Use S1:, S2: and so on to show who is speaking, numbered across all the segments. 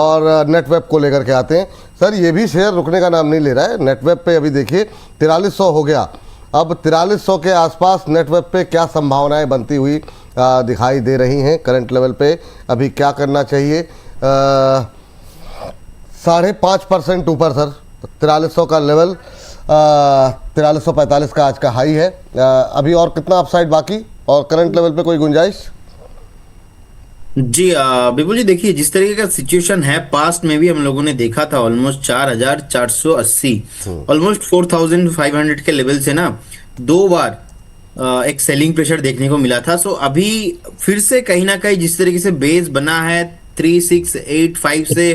S1: और नेटवेब को लेकर के आते हैं। सर ये भी शेयर रुकने का नाम नहीं ले रहा है। नेटवेब पे अभी देखिए 4300 हो गया, अब 4300 के आसपास नेटवेब पे क्या संभावनाएं बनती हुई दिखाई दे रही हैं। करंट लेवल पे अभी क्या करना चाहिए? 5.5% ऊपर सर 4300 का लेवल, 4345 का आज का हाई है। अभी और कितना अपसाइड बाकी और करंट लेवल पे कोई गुंजाइश?
S2: जी बिल्कुल जी, देखिए जिस तरीके का सिचुएशन है पास्ट में भी हम लोगों ने देखा था ऑलमोस्ट 4480 ऑलमोस्ट 4500 के लेवल से ना 2 बार एक सेलिंग प्रेशर देखने को मिला था। सो अभी फिर से कहीं ना कहीं जिस तरीके से बेस बना है 3685 से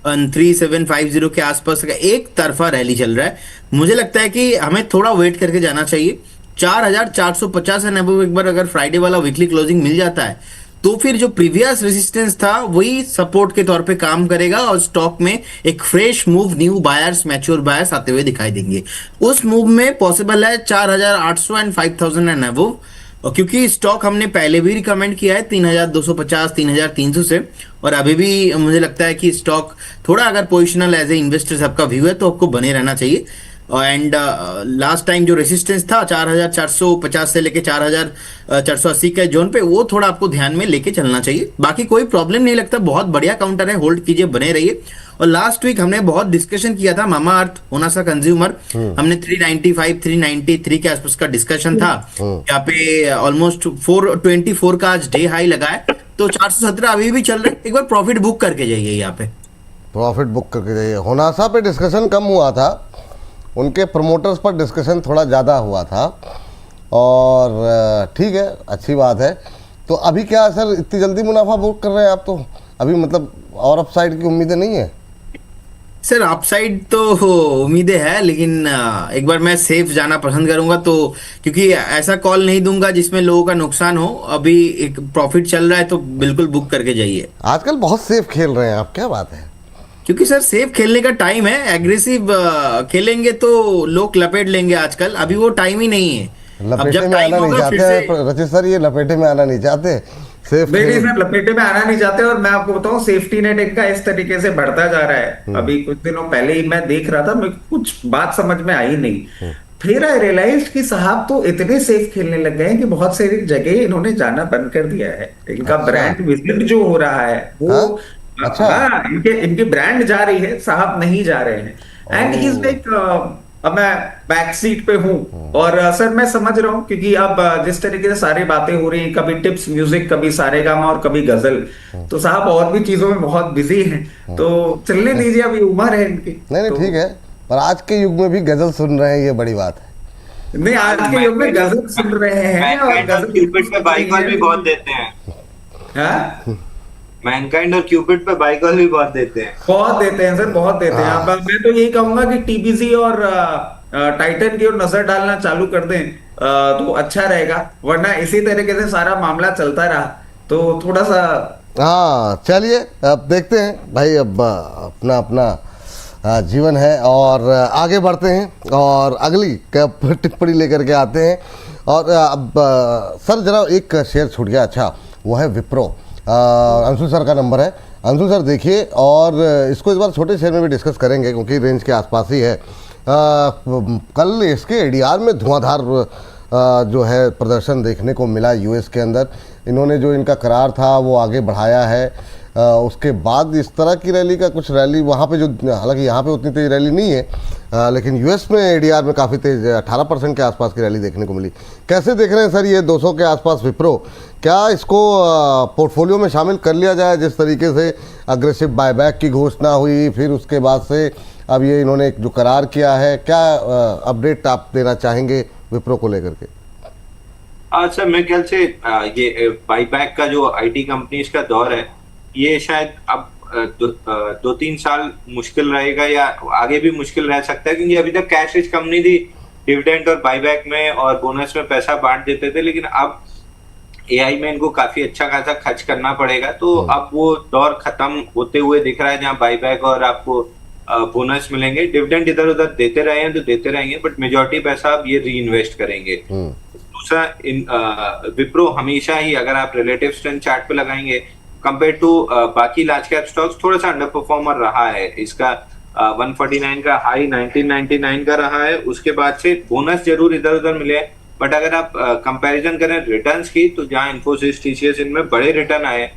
S2: 3750 के आसपास का एक तरफा रैली चल रहा है। मुझे लगता है कि हमें थोड़ा वेट करके जाना चाहिए। 4450 एंड अबव एक बार अगर फ्राइडे वाला वीकली क्लोजिंग मिल जाता है तो फिर जो प्रीवियस रेजिस्टेंस था वही सपोर्ट के तौर पे काम करेगा और स्टॉक में एक fresh move, new buyers, mature buyers आते हुए दिखाई देंगे। उस मूव में पॉसिबल है 4800 एंड 5000 एंड अबव, क्योंकि स्टॉक हमने पहले भी रिकमेंड किया है 3250 3300 से, और अभी भी मुझे लगता है कि स्टॉक थोड़ा अगर पोजिशनल एज ए इन्वेस्टर्स आपका व्यू है तो आपको बने रहना चाहिए। एंड लास्ट टाइम जो रेसिस्टेंस था 4450 से लेके 4480 के जोन पे, वो थोड़ा आपको ध्यान में लेके चलना चाहिए। बाकी कोई प्रॉब्लम नहीं लगता, बहुत बढ़िया काउंटर है, होल्ड कीजिए, बने रहिए। और लास्ट वीक हमने बहुत डिस्कशन किया था मामा अर्थ, होनासा कंज्यूमर, हमने 395 393 के आसपास का डिस्कशन था। यहाँ पे ऑलमोस्ट 424 का आज डे हाई लगा है, तो 417 अभी भी चल रहे हैं। एक बार प्रॉफिट बुक करके जाइए, यहाँ पे
S1: प्रॉफिट बुक करके जाइए। होनासा पे डिस्कशन कम हुआ था, उनके प्रमोटर्स पर डिस्कशन थोड़ा ज़्यादा हुआ था, और ठीक है, अच्छी बात है। तो अभी क्या सर इतनी जल्दी मुनाफा बुक कर रहे हैं आप? तो अभी मतलब और अपसाइड की उम्मीदें नहीं है?
S2: सर अपसाइड तो उम्मीदें है, लेकिन एक बार मैं सेफ जाना पसंद करूंगा, तो क्योंकि ऐसा कॉल नहीं दूंगा जिसमें लोगों का नुकसान हो। अभी एक प्रॉफिट चल रहा है तो बिल्कुल बुक करके जाइए।
S1: आजकल बहुत सेफ खेल रहे हैं आप, क्या बात है?
S2: क्योंकि सर सेफ खेलने का टाइम है, एग्रेसिव खेलेंगे तो लोग लपेट लेंगे आजकल, अभी वो टाइम ही नहीं है। अब
S1: लपेटे
S2: जब
S1: में
S2: टाइम
S1: आना नहीं
S2: होगा फिर
S1: चाहते
S2: से।
S1: हैं रचित सर, ये लपेटे में आना नहीं चाहते, सेफ
S3: नहीं
S1: खेल।
S3: सर, लपेटे में आना नहीं चाहते। और मैं आपको बताऊं, सेफ्टी नेट इनका इस तरीके से बढ़ता जा रहा है। अभी कुछ दिनों पहले ही मैं देख रहा था, मेरे को कुछ बात समझ में आई नहीं, फिर आई रियलाइज कि साहब तो इतने सेफ खेलने लग गए हैं कि बहुत सारी जगह इन्होंने जाना बंद कर दिया है। इनका
S1: अच्छा।
S3: ब्रांड विजिट जो हो रहा है वो
S1: हाँ? अच्छा।
S3: हाँ, इनकी ब्रांड जा रही है, साहब नहीं जा रहे हैं। एंड ही इज लाइक, अब मैं बैक सीट पे हूँ और सर मैं समझ रहा हूँ, क्योंकि अब जिस तरीके से सारी बातें हो रही हैं, कभी टिप्स म्यूजिक, कभी सारेगामा और कभी गजल, तो साहब और भी चीजों में बहुत बिजी हैं, तो चलने दीजिए, अभी उम्र है इनकी।
S1: नहीं
S3: तो
S1: ठीक है, पर आज के युग में भी गजल सुन रहे हैं, ये बड़ी बात है।
S3: नहीं, आज के युग में गजल सुन रहे हैं और गजल
S4: क्यूपिड पे बाइकॉल भी बहुत देते हैं।
S3: हाँ,
S4: मैनकाइंड और क्यूपिड पे बाइकॉल भी बहुत देते हैं।
S3: बहुत देते हैं सर, बहुत देते हैं। अब मैं तो यही कहूंगा कि टीबीसी और टाइटन की ओर नजर डालना चालू कर दें तो अच्छा रहेगा, वरना इसी तरीके से सारा मामला चलता रहा तो थोड़ा सा।
S1: हाँ चलिए, अब देखते हैं भाई, अब अपना अपना जीवन है और आगे बढ़ते हैं और अगली टिप्पणी लेकर के आते हैं। और अब सर जरा एक शेयर छूट गया, अच्छा वो है विप्रो। अंशु सर का नंबर है। अंशु सर देखिए, और इसको इस बार छोटे शेयर में भी डिस्कस करेंगे क्योंकि रेंज के आसपास ही है। कल इसके एडीआर में धुआंधार जो है प्रदर्शन देखने को मिला यूएस के अंदर। इन्होंने जो इनका करार था वो आगे बढ़ाया है। उसके बाद इस तरह की रैली का कुछ रैली वहाँ पे, जो हालांकि यहाँ पे उतनी तेज रैली नहीं है, लेकिन यूएस में एडीआर में काफ़ी तेज 18% के आसपास की रैली देखने को मिली। कैसे देख रहे हैं सर ये 200 के आसपास विप्रो? क्या इसको पोर्टफोलियो में शामिल कर लिया जाए? जिस तरीके से अग्रेसिव बायबैक की घोषणा हुई, फिर उसके बाद से अब ये इन्होंने जो करार किया है, क्या अपडेट आप देना चाहेंगे विप्रो को लेकर के?
S4: अच्छा, मेरे ख्याल से ये बाईबैक का जो आईटी कंपनीज का दौर है, ये शायद अब 2-3 साल मुश्किल रहेगा या आगे भी मुश्किल रह सकता है, क्योंकि अभी तक कैश रिच कंपनी थी, डिविडेंड और बाईबैक में और बोनस में पैसा बांट देते थे, लेकिन अब एआई में इनको काफी अच्छा खासा खर्च करना पड़ेगा। तो अब वो दौर खत्म होते हुए दिख रहा है जहाँ बाईबैक और आपको बोनस मिलेंगे। डिविडेंड इधर उधर देते रहे हैं तो देते रहेंगे, बट मेजोरिटी पैसा अब ये री इन्वेस्ट करेंगे। दूसरा, विप्रो हमेशा ही, अगर आप रिलेटिव स्ट्रेंथ चार्ट पे लगाएंगे कंपेयर टू बाकी लार्ज कैप स्टॉक्स थोड़ा सा अंडर परफॉर्मर रहा है। इसका 149 का हाई 1999 का रहा है, उसके बाद से बोनस जरूर इधर उधर मिले हैं, बट अगर आप कंपैरिजन करें रिटर्न्स की तो जहां इन्फोसिस टीसीएस इनमें बड़े रिटर्न आए,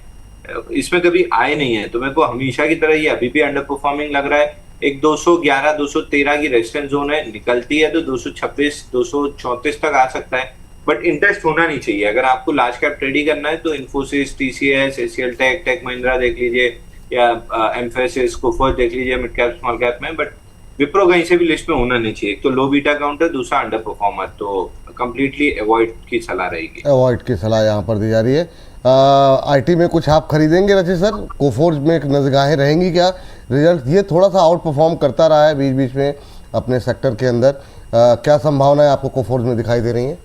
S4: इसमें कभी आए नहीं है। तो मेरे को हमेशा की तरह ये अभी भी अंडर परफॉर्मिंग लग रहा है। एक 211 213 की रेजिस्टेंस जोन है, निकलती है तो 226 234 तक आ सकता है, बट इंटरेस्ट होना नहीं चाहिए। अगर आपको लार्ज कैप ट्रेडिंग करना है तो Infosys, TCS, HCL tech, tech Mahindra देख लीजिए, या एम्फेसिस, कोफर्ज देख लीजिए मिड कैप स्मॉल कैप में, बट विप्रो कहीं से भी लिस्ट में होना नहीं चाहिए। एक तो लो बीटा काउंटर, दूसरा अंडर परफॉर्मर, तो कंप्लीटली अवॉइड की सलाह रहेगी।
S1: अवॉइड की सलाह यहाँ पर दी जा रही है। आईटी में कुछ आप खरीदेंगे रचित सर? कोफोर्ज में एक नजगाहें रहेंगी क्या? रिजल्ट ये थोड़ा सा आउट परफॉर्म करता रहा है बीच बीच में अपने सेक्टर के अंदर, क्या संभावनाएं आपको कोफोर्ज में दिखाई दे रही हैं?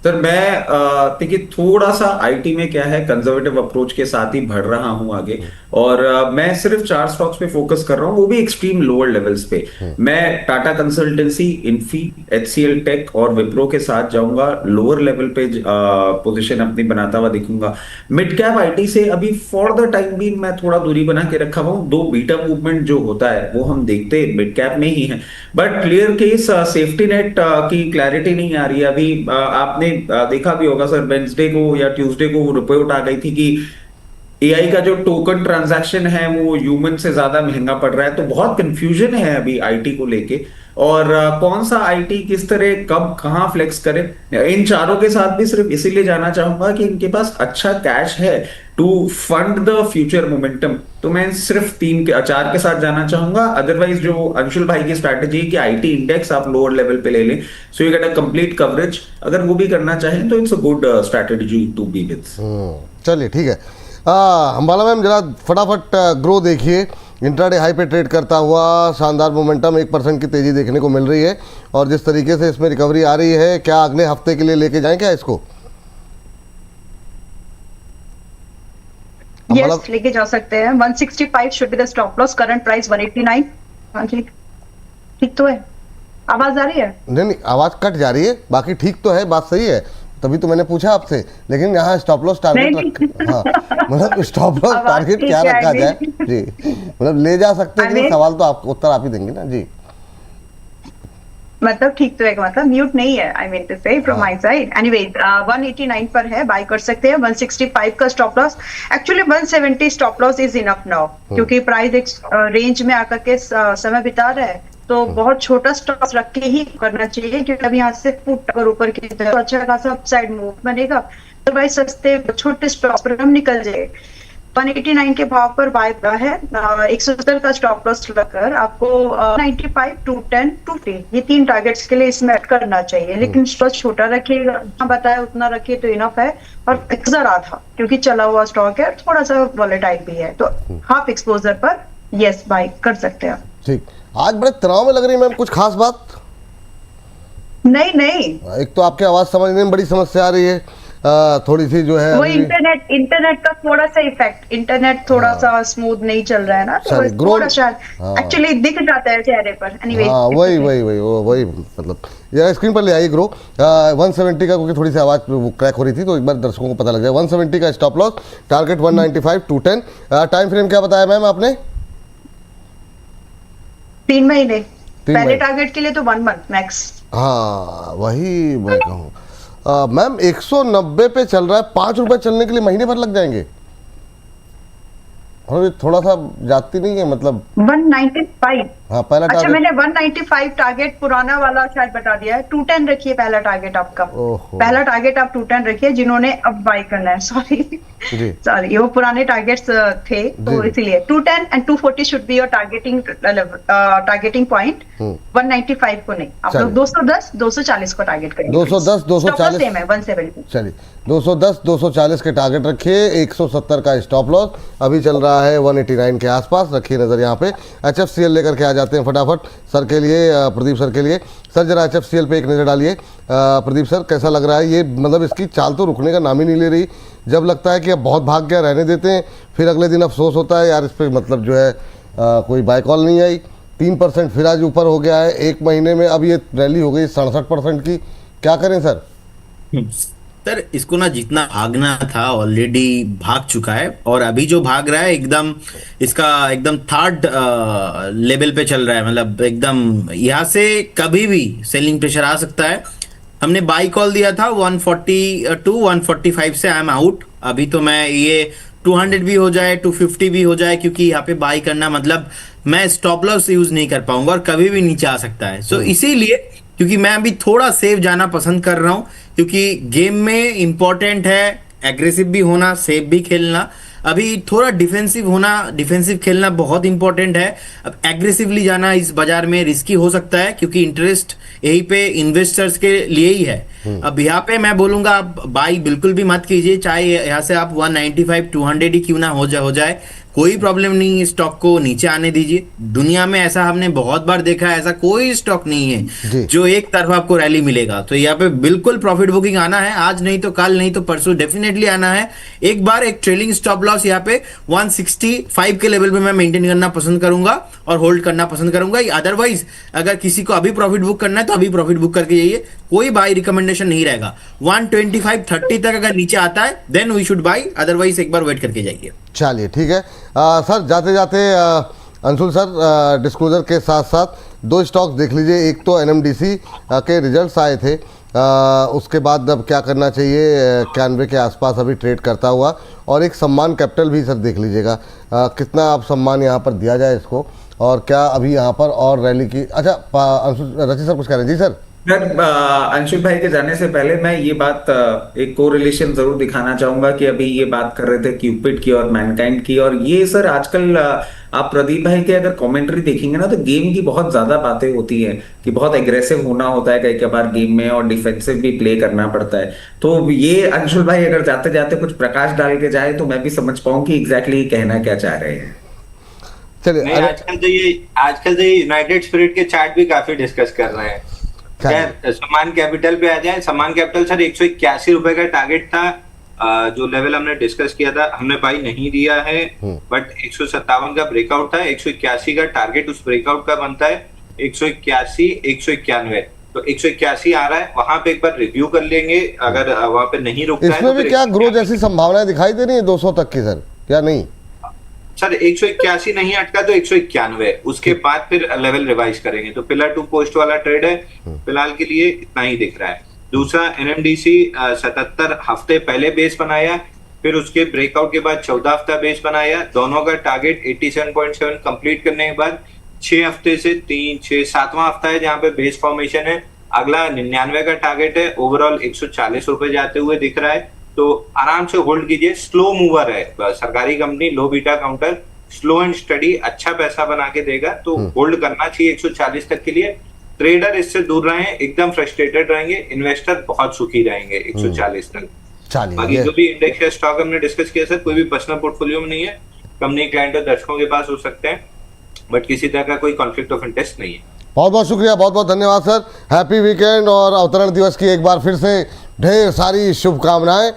S3: सर मैं देखिए थोड़ा सा आईटी में क्या है, कंजर्वेटिव अप्रोच के साथ ही बढ़ रहा हूं आगे, और मैं सिर्फ 4 स्टॉक्स पे फोकस कर रहा हूं, वो भी एक्सट्रीम लोअर लेवल्स पे। मैं Tata consultancy, Infy, HCL tech और विप्रो के साथ जाऊंगा, लोअर लेवल पे पोजीशन अपनी बनाता हुआ दिखूंगा। मिड कैप आईटी से अभी फॉर द टाइम भी मैं थोड़ा दूरी बना के रखा हुआ हूं। 2 बीटा मूवमेंट जो होता है वो हम देखते मिड कैप में ही है, but clear case safety net की क्लैरिटी नहीं आ रही है अभी। आपने देखा भी होगा सर, वेंसडे को या ट्यूसडे को रिपोर्ट आ गई थी कि एआई का जो टोकन ट्रांजैक्शन है वो ह्यूमन से ज्यादा महंगा पड़ रहा है। तो बहुत कंफ्यूजन है अभी आईटी को लेके, और कौन सा आईटी किस तरह कब कहां फ्लेक्स करे। इन चारों के साथ भी सिर्फ इसीलिए जाना चाहूंगा कि इनके पास अच्छा कैश है to fund the future momentum, तो मैं सिर्फ 4 के साथ जाना चाहूंगा। अदरवाइज जो अंशुल भाई की स्ट्रैटेजी है कि आईटी इंडेक्स आप लोअर लेवल पे ले लें, so you get a complete coverage, अगर वो भी करना चाहें तो it's a good strategy to be with.
S1: चलिए ठीक है। अंबाला मैम जरा फटाफट ग्रो देखिए, इंट्राडे हाई पे ट्रेड करता हुआ शानदार मोमेंटम, 1% की तेज़ी देखने को मिल रही है, और जिस तरीके से इसमें रिकवरी आ रही है, क्या अगले हफ्ते के लिए लेके जाएं क्या इसको?
S5: यस, लेके जा सकते हैं। 165 should be the stop loss, current price 189। हाँ जी, ठीक तो है? आवाज आ रही है?
S1: नहीं, आवाज़ कट जा रही है, बाकी ठीक तो है, बात सही है, तभी तो मैंने पूछा आपसे। लेकिन यहाँ स्टॉप लॉस टारगेट हाँ, मतलब स्टॉप लॉस टारगेट क्या रखा जाए जी? मतलब ले जा सकते हैं कि सवाल तो आप उत्तर आप ही देंगे ना जी?
S5: मतलब ठीक तो है, मतलब म्यूट नहीं है, आई मीन टू से फ्रॉम माय साइड। एनीवे 189 पर है, बाय कर सकते हैं। 165 का stop loss, actually 170 stop loss is enough now, क्योंकि प्राइस एक रेंज में आकर के समय बिता रहा है, तो बहुत छोटा स्टॉप रख के ही करना चाहिए, क्योंकि अभी यहाँ से फुट अगर ऊपर की तरफ तो अच्छा खासा अपसाइड मूव बनेगा, तो भाई सस्ते छोटे स्टॉप पर हम निकल जाए। 189 के भाव पर बाय है, 170 का स्टॉप लॉस लगाकर आपको 95, 210, 250 ये 3 टारगेट्स के लिए इसमें ऐड करना चाहिए, लेकिन स्टॉप छोटा रखिएगा, जितना बताया उतना रखिए तो इनफ है। और एक्सरा था क्योंकि चला हुआ स्टॉक है, थोड़ा सा वॉलेटाइल भी है, तो हाफ एक्सपोजर पर यस बाय कर सकते हैं।
S1: ठीक, आज बड़े तनाव में लग रही है मैम, कुछ खास बात?
S5: नहीं,
S1: एक तो आपकी आवाज़ समझने में बड़ी समस्या आ रही है, थोड़ी सी जो है
S5: वो इंटरनेट का थोड़ा सा इफेक्ट, इंटरनेट थोड़ा सा स्मूथ नहीं चल रहा है ना, तो थोड़ा सा एक्चुअली दिख जाता है चेहरे पर। एनीवे
S1: हाँ, वही मतलब यार स्क्रीन पर ले आइए ग्रो 170 का, क्योंकि थोड़ी सी आवाज़ क्रैक हो रही थी, तो एक बार दर्शकों को पता लग जाए। 170 का stop loss, target 195, 210। Time frame क्या बताया मैम आपने?
S5: 3 महीने पहले टारगेट के लिए तो 1 मंथ मैक्स।
S1: हाँ, वही मैं कहूँ। मैम 190 पे चल रहा है, 5 रुपए चलने के लिए महीने भर लग जाएंगे, और ये थोड़ा सा जाती नहीं है मतलब
S5: 195।
S1: हाँ, पहला
S5: अच्छा,
S1: टारगेट
S5: मैंने 195 टारगेट पुराना वाला शायद बता दिया है। 210 रखिए पहला टारगेट आपका, पहला टारगेट आप 210 रखिए, जिन्होंने अब बाय करना है। सॉरी वो पुराने टारगेट्स थे, तो इसीलिए 210 and 240 should be your targeting point. 195 को नहीं, आप लोग 210 240 को टारगेट करेंगे।
S1: 210 240
S5: सेम है 170।
S1: चलिए 210 240 के टारगेट रखिए, 170 का स्टॉप लॉस, अभी चल रहा है 189 के आसपास, रखिए नजर यहाँ पे। HFCL लेकर के आ जाते हैं फटाफट सर के लिए, प्रदीप सर के लिए। सर जरा HFCL पे एक नज़र डालिए। प्रदीप सर कैसा लग रहा है ये? मतलब इसकी चाल तो रुकने का नाम ही नहीं ले रही, जब लगता है कि अब बहुत भाग गया रहने देते हैं, फिर अगले दिन अफसोस होता है यार इस पर मतलब जो है कोई बाय कॉल नहीं आई। 3% फिर आज ऊपर हो गया है, 1 महीने में अब ये रैली हो गई 67% की, क्या करें सर?
S2: सर इसको ना जितना भागना था ऑलरेडी भाग चुका है, और अभी जो भाग रहा है एकदम इसका एकदम थर्ड लेवल पे चल रहा है, मतलब एकदम यहाँ से कभी भी सेलिंग प्रेशर आ सकता है। हमने बाई कॉल दिया था 142 145 से, आई एम आउट। अभी तो मैं ये 200 भी हो जाए 250 भी हो जाए, क्योंकि यहाँ पे बाई करना मतलब मैं स्टॉप लॉस यूज नहीं कर पाऊंगा और कभी भी नीचे आ सकता है। सो इसीलिए क्योंकि मैं अभी थोड़ा सेफ जाना पसंद कर रहा हूं, क्योंकि गेम में इंपॉर्टेंट है एग्रेसिव भी होना, सेफ भी खेलना। अभी थोड़ा डिफेंसिव होना, डिफेंसिव खेलना बहुत इंपॉर्टेंट है। अब एग्रेसिवली जाना इस बाजार में रिस्की हो सकता है, क्योंकि इंटरेस्ट यही पे इन्वेस्टर्स के लिए ही है। अब यहाँ पे मैं बोलूंगा आप बाई बिल्कुल भी मत कीजिए, चाहे यहाँ से आप 195 200 ही क्यों ना हो जाए, कोई प्रॉब्लम नहीं है। स्टॉक को नीचे आने दीजिए। दुनिया में ऐसा हमने बहुत बार देखा है, ऐसा कोई स्टॉक नहीं है जो एक तरफ आपको रैली मिलेगा। तो यहाँ पे बिल्कुल प्रॉफिट बुकिंग आना है, आज नहीं तो कल, नहीं तो परसों डेफिनेटली आना है। एक बार एक ट्रेलिंग स्टॉप लॉस यहाँ पे 165 के लेवल पे मैं मेंटेन करना पसंद करूंगा और होल्ड करना पसंद करूंगा। अदरवाइज अगर किसी को अभी प्रॉफिट बुक करना है तो अभी प्रॉफिट बुक करके जाइए, कोई बाई रिकमेंडेशन नहीं रहेगा। 125-30 तक अगर नीचे आता है then we should buy, otherwise एक बार वेट करके जाइए।
S1: चलिए ठीक है। सर जाते जाते अंशुल सर डिस्क्लोजर के साथ साथ दो स्टॉक्स देख लीजिए। एक तो एनएमडीसी के रिजल्ट्स आए थे, उसके बाद अब क्या करना चाहिए, 91 के आसपास अभी ट्रेड करता हुआ, और एक सम्मान कैपिटल भी सर देख लीजिएगा। कितना आप सम्मान यहाँ पर दिया जाए इसको, और क्या अभी यहाँ पर और रैली की। अच्छा अंशुल रचित सर कुछ कह रहे हैं? जी सर।
S3: अंशुल भाई के जाने से पहले मैं ये बात एक कोरिलेशन जरूर दिखाना चाहूंगा कि अभी ये बात कर रहे थे क्यूपिड की और मैनकाइंड की, और ये सर आजकल आप प्रदीप भाई के अगर कमेंट्री देखेंगे ना तो गेम की बहुत ज्यादा बातें होती है कि बहुत एग्रेसिव होना होता है कई बार गेम में, और डिफेंसिव भी प्ले करना पड़ता है। तो ये अंशुल भाई अगर जाते जाते कुछ प्रकाश डाल के जाए तो मैं भी समझ पाऊं कि एग्जैक्टली कहना क्या चाह रहे हैं।
S1: चलिए
S4: आजकल तो ये यूनाइटेड स्पिरिट के चार्ट भी काफी डिस्कस कर रहे हैं। सम्मान कैपिटल पे आ जाए। सम्मान कैपिटल सर 181 रुपए का टारगेट था, जो लेवल हमने डिस्कस किया था, हमने बाई नहीं दिया है, बट 157 का ब्रेकआउट था। 181 का टारगेट उस ब्रेकआउट का बनता है 181 191, तो 181 आ रहा है, वहां पे एक बार रिव्यू कर लेंगे। अगर वहां पे नहीं रुकता है
S1: इसमें भी क्या ग्रोथ जैसी संभावनाएं दिखाई दे रही है 200 तक की सर, क्या नहीं?
S4: सर 181 नहीं अटका तो 191, उसके बाद फिर लेवल रिवाइज करेंगे। तो पिलर 2 पोस्ट वाला ट्रेड है, फिलहाल के लिए इतना ही दिख रहा है। दूसरा एनएमडीसी 77 हफ्ते पहले बेस बनाया, फिर उसके ब्रेकआउट के बाद 14 हफ्ता बेस बनाया। दोनों का टारगेट 87.7 कंप्लीट करने के बाद 6 हफ्ते से 3 6 7वां हफ्ता है जहां पे बेस फॉर्मेशन है। अगला 99 का टारगेट है। ओवरऑल 140 रुपए जाते हुए दिख रहा है, तो आराम से होल्ड कीजिए। स्लो मूवर है, सरकारी company, low beta counter, slow and study, अच्छा पैसा बना के देगा, तो होल्ड करना चाहिए 140 तक के लिए। ट्रेडर इससे दूर रहे, एकदम फ्रस्ट्रेटेड रहेंगे, इन्वेस्टर बहुत सुखी रहेंगे 140 तक। बाकी जो भी इंडेक्स या स्टॉक हमने डिस्कस किया सर, कोई भी पर्सनल पोर्टफोलियो में नहीं है, कंपनी क्लाइंट और दर्शकों के पास हो सकते हैं, बट किसी तरह का कोई कॉन्फ्लिक्ट ऑफ इंटरेस्ट नहीं है।
S1: बहुत बहुत शुक्रिया, बहुत बहुत धन्यवाद सर। हैप्पी वीकेंड और अवतरण दिवस की एक बार फिर से ढेर सारी शुभकामनाएं।